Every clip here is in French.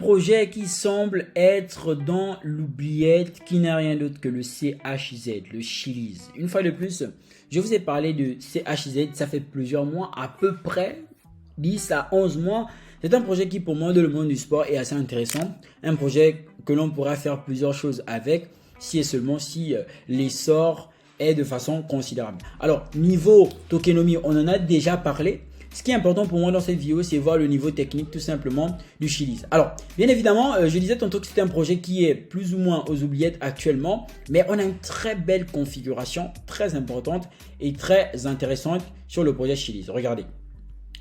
projet qui semble être dans l'oubliette, qui n'est rien d'autre que le CHZ, le Chiliz. Une fois de plus, je vous ai parlé de CHZ, ça fait plusieurs mois, à peu près 10 à 11 mois. C'est un projet qui, pour moi, dans le monde du sport, est assez intéressant. Un projet que l'on pourra faire plusieurs choses avec, si et seulement si l'essor est de façon considérable. Alors, niveau tokenomie, on en a déjà parlé. Ce qui est important pour moi dans cette vidéo, c'est voir le niveau technique tout simplement du Chiliz. Alors, bien évidemment, je disais tantôt que c'était un projet qui est plus ou moins aux oubliettes actuellement, mais on a une très belle configuration, très importante et très intéressante sur le projet Chiliz. Regardez,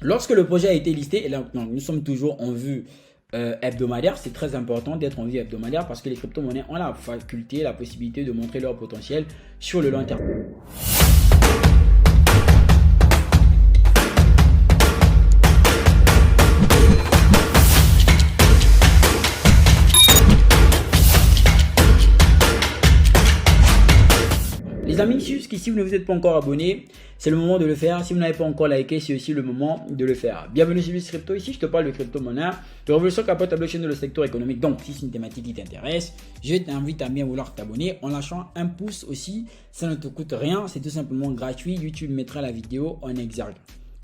lorsque le projet a été listé, et là nous sommes toujours en vue hebdomadaire, c'est très important d'être en vue hebdomadaire parce que les crypto-monnaies ont la faculté, la possibilité de montrer leur potentiel sur le long terme. Les amis, jusqu'ici vous ne vous êtes pas encore abonné, c'est le moment de le faire. Si vous n'avez pas encore liké, c'est aussi le moment de le faire. Bienvenue sur Crypto, ici je te parle de crypto-monnaie, de révolution qui apporte ta blockchain dans le secteur économique. Donc si c'est une thématique qui t'intéresse, je t'invite à bien vouloir t'abonner en lâchant un pouce aussi. Ça ne te coûte rien, c'est tout simplement gratuit. YouTube mettra la vidéo en exergue,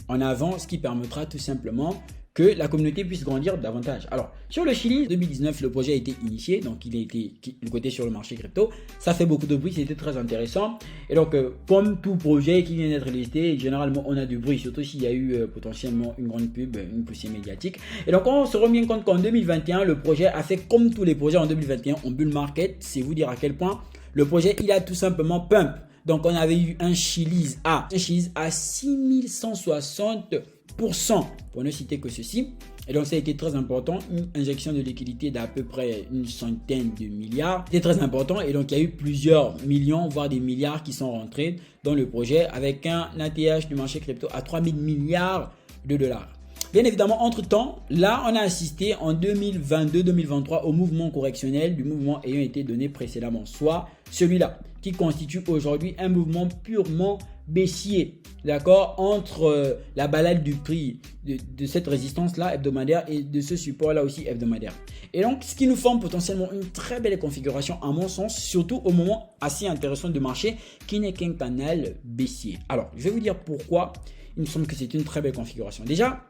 en avant, ce qui permettra tout simplement que la communauté puisse grandir davantage. Alors, sur le Chili, 2019, le projet a été initié, donc il a été coté sur le marché crypto. Ça fait beaucoup de bruit, c'était très intéressant. Et donc, comme tout projet qui vient d'être listé, généralement, on a du bruit, surtout s'il y a eu potentiellement une grande pub, une poussée médiatique. Et donc, on se rend bien compte qu'en 2021, le projet a fait comme tous les projets en 2021 en bull market. C'est vous dire à quel point le projet, il a tout simplement pump. Donc, on avait eu un Chiliz à 6160%, pour ne citer que ceci. Et donc ça a été très important, une injection de liquidité d'à peu près une centaine de milliards. C'était très important et donc il y a eu plusieurs millions, voire des milliards qui sont rentrés dans le projet avec un ATH du marché crypto à 3000 milliards de dollars. Bien évidemment, entre-temps, là, on a assisté en 2022-2023 au mouvement correctionnel du mouvement ayant été donné précédemment, soit celui-là, qui constitue aujourd'hui un mouvement purement baissier, d'accord, entre la balade du prix de cette résistance-là hebdomadaire et de ce support-là aussi hebdomadaire. Et donc, ce qui nous forme potentiellement une très belle configuration, à mon sens, surtout au moment assez intéressant de marché, qui n'est qu'un canal baissier. Alors, je vais vous dire pourquoi il me semble que c'est une très belle configuration. Déjà,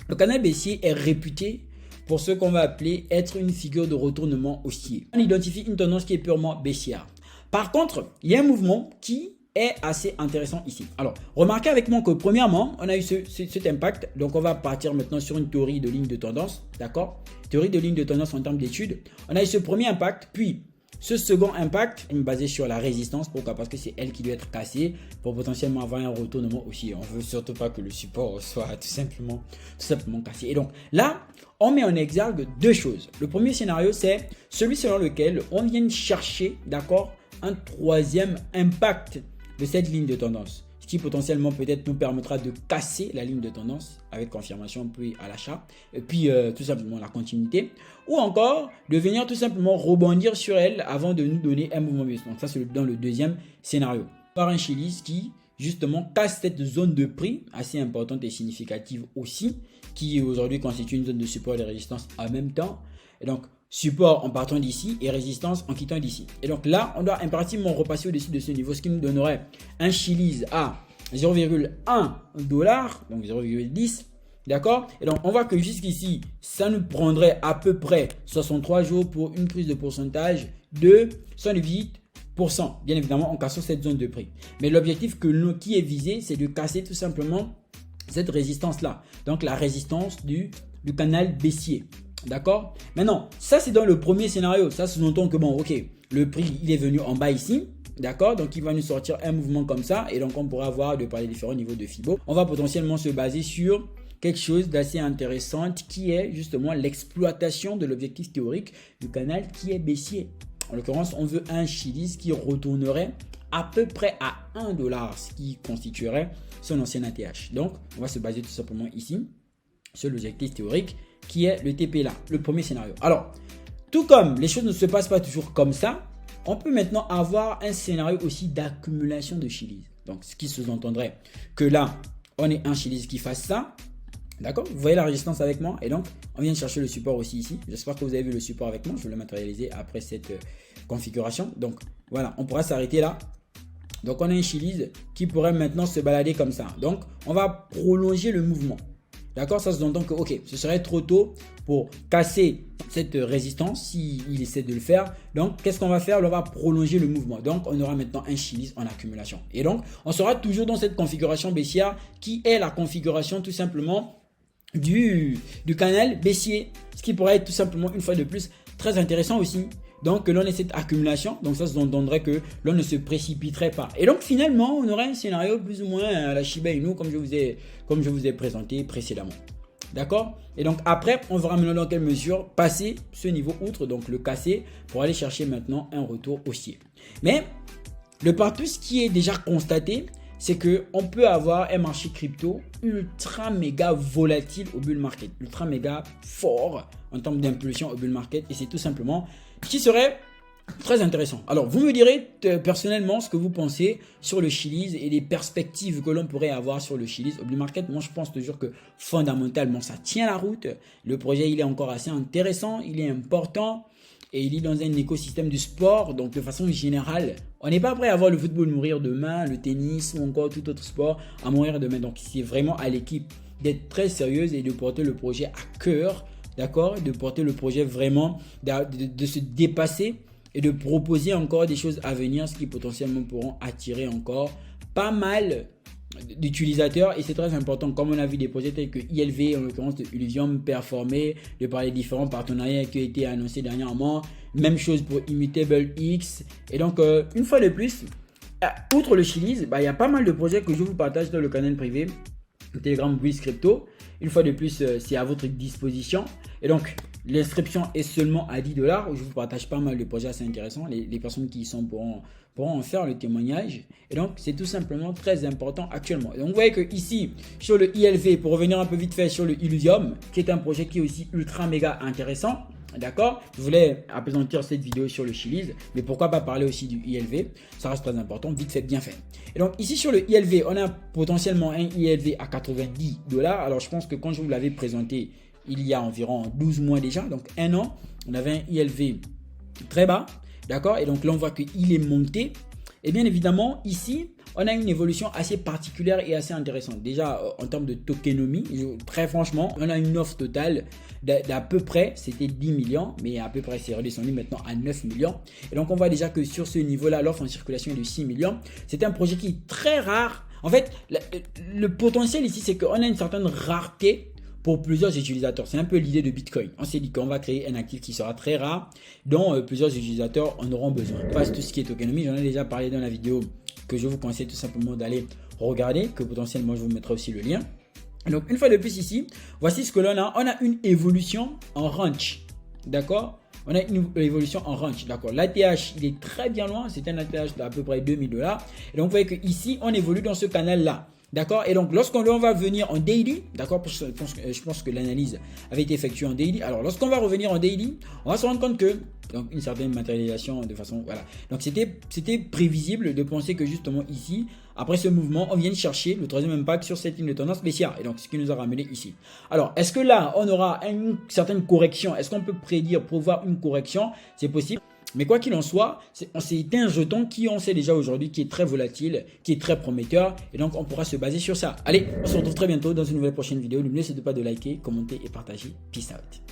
le canal baissier est réputé pour ce qu'on va appeler être une figure de retournement haussier. On identifie une tendance qui est purement baissière. Par contre, il y a un mouvement qui est assez intéressant ici. Alors, remarquez avec moi que premièrement, on a eu cet impact. Donc, on va partir maintenant sur une théorie de ligne de tendance. D'accord? Théorie de ligne de tendance en termes d'études. On a eu ce premier impact, puis ce second impact est basé sur la résistance. Pourquoi? Parce que c'est elle qui doit être cassée pour potentiellement avoir un retournement aussi. On ne veut surtout pas que le support soit tout simplement cassé. Et donc là, on met en exergue deux choses. Le premier scénario, c'est celui selon lequel on vient chercher, d'accord, un troisième impact de cette ligne de tendance, ce qui potentiellement peut-être nous permettra de casser la ligne de tendance avec confirmation puis à l'achat, et puis tout simplement la continuité, ou encore de venir tout simplement rebondir sur elle avant de nous donner un mouvement baissier. Donc ça, c'est dans le deuxième scénario. Par un Chiliz qui justement casse cette zone de prix assez importante et significative aussi, qui aujourd'hui constitue une zone de support et de résistance en même temps. Et donc, support en partant d'ici et résistance en quittant d'ici. Et donc là, on doit impérativement repasser au-dessus de ce niveau, ce qui nous donnerait un Chiliz à 0,1 $, donc 0,10. D'accord? Et donc, on voit que jusqu'ici, ça nous prendrait à peu près 63 jours pour une prise de pourcentage de 108%. Bien évidemment, en cassant cette zone de prix. Mais l'objectif qui est visé, c'est de casser tout simplement cette résistance-là. Donc, la résistance du canal baissier. D'accord? Maintenant, ça c'est dans le premier scénario. Ça sous-entend que bon, ok, le prix il est venu en bas ici. D'accord? Donc il va nous sortir un mouvement comme ça. Et donc on pourra voir par les différents niveaux de Fibo. On va potentiellement se baser sur quelque chose d'assez intéressant qui est justement l'exploitation de l'objectif théorique du canal qui est baissier. En l'occurrence, on veut un Chiliz qui retournerait à peu près à 1 $, ce qui constituerait son ancien ATH. Donc on va se baser tout simplement ici sur l'objectif théorique qui est le TP là, le premier scénario. Alors, tout comme les choses ne se passent pas toujours comme ça, on peut maintenant avoir un scénario aussi d'accumulation de Chiliz. Donc, ce qui sous-entendrait que là, on est un Chiliz qui fasse ça, D'accord? Vous voyez la résistance avec moi? Et donc, on vient de chercher le support aussi ici. J'espère que vous avez vu le support avec moi. Je vais le matérialiser après cette configuration. Donc, voilà, on pourra s'arrêter là. Donc, on a un Chiliz qui pourrait maintenant se balader comme ça. Donc, on va prolonger le mouvement. D'accord? Ça se donne donc que, ok, ce serait trop tôt pour casser cette résistance s'il essaie de le faire. Donc, qu'est-ce qu'on va faire? On va prolonger le mouvement. Donc, on aura maintenant un Chiliz en accumulation. Et donc, on sera toujours dans cette configuration baissière qui est la configuration tout simplement du canal baissier. Ce qui pourrait être tout simplement, une fois de plus, très intéressant aussi. Donc, l'on ait cette accumulation. Donc, ça se donnerait que l'on ne se précipiterait pas. Et donc, finalement, on aurait un scénario plus ou moins à la Shiba Inu, comme je vous ai présenté précédemment. D'accord? Et donc, après, on verra maintenant dans quelle mesure passer ce niveau outre, donc le casser, pour aller chercher maintenant un retour haussier. Mais, le partout, ce qui est déjà constaté, c'est qu'on peut avoir un marché crypto ultra méga volatile au bull market, ultra méga fort en termes d'impulsion au bull market, et c'est tout simplement ce qui serait très intéressant. Alors, vous me direz personnellement ce que vous pensez sur le Chiliz et les perspectives que l'on pourrait avoir sur le Chiliz au bull market. Moi, je pense toujours que fondamentalement, ça tient la route. Le projet, il est encore assez intéressant, il est important. Et il est dans un écosystème du sport, donc de façon générale, on n'est pas prêt à voir le football mourir demain, le tennis ou encore tout autre sport à mourir demain. Donc c'est vraiment à l'équipe d'être très sérieuse et de porter le projet à cœur, d'accord? De porter le projet vraiment, de se dépasser et de proposer encore des choses à venir, ce qui potentiellement pourront attirer encore pas mal d'utilisateurs. Et c'est très important, comme on a vu des projets tels que ILV, en l'occurrence de Illuvium, performer, de par les différents partenariats qui ont été annoncés dernièrement. Même chose pour Immutable X. Et donc, une fois de plus, outre le Chiliz, il y a pas mal de projets que je vous partage dans le canal privé Telegram Breeze Crypto. Une fois de plus, c'est à votre disposition. Et donc, l'inscription est seulement à 10 $. Où je vous partage pas mal de projets assez intéressants. Les personnes qui y sont pourront en faire le témoignage. Et donc, c'est tout simplement très important actuellement. Et donc, vous voyez que ici, sur le ILV, pour revenir un peu vite fait sur le Illuvium, qui est un projet qui est aussi ultra méga intéressant. D'accord? Je voulais appesantir cette vidéo sur le Chiliz, mais pourquoi pas parler aussi du ILV? Ça reste très important, vite fait, bien fait. Et donc ici sur le ILV, on a potentiellement un ILV à 90 $. Alors je pense que quand je vous l'avais présenté il y a environ 12 mois déjà, donc un an, on avait un ILV très bas. D'accord? Et donc là on voit qu'il est monté. Et bien évidemment ici, on a une évolution assez particulière et assez intéressante. Déjà, en termes de tokenomie, très franchement, on a une offre totale d'à peu près, c'était 10 millions, mais à peu près c'est redescendu maintenant à 9 millions. Et donc, on voit déjà que sur ce niveau-là, l'offre en circulation est de 6 millions. C'est un projet qui est très rare. En fait, le potentiel ici, c'est qu'on a une certaine rareté pour plusieurs utilisateurs. C'est un peu l'idée de Bitcoin. On s'est dit qu'on va créer un actif qui sera très rare, dont plusieurs utilisateurs en auront besoin. Pas tout ce qui est tokenomie, j'en ai déjà parlé dans la vidéo que je vous conseille tout simplement d'aller regarder, que potentiellement je vous mettrai aussi le lien. Donc une fois de plus ici, voici ce que l'on a. On a une évolution en range, d'accord? On a une évolution en range, d'accord? L'ATH, il est très bien loin, c'est un ATH d'à peu près 2000 $. Et donc vous voyez que ici, on évolue dans ce canal-là. D'accord? Et donc, lorsqu'on va venir en daily, d'accord? Je pense que l'analyse avait été effectuée en daily. Alors, lorsqu'on va revenir en daily, on va se rendre compte que, donc, une certaine matérialisation de façon, voilà. Donc, c'était prévisible de penser que justement ici, après ce mouvement, on vient chercher le troisième impact sur cette ligne de tendance baissière. Et donc, ce qui nous a ramené ici. Alors, est-ce que là, on aura une certaine correction? Est-ce qu'on peut prévoir une correction? C'est possible. Mais quoi qu'il en soit, c'est un jeton qui, on sait déjà aujourd'hui, qui est très volatile, qui est très prometteur. Et donc, on pourra se baser sur ça. Allez, on se retrouve très bientôt dans une nouvelle prochaine vidéo. N'oubliez pas de liker, commenter et partager. Peace out.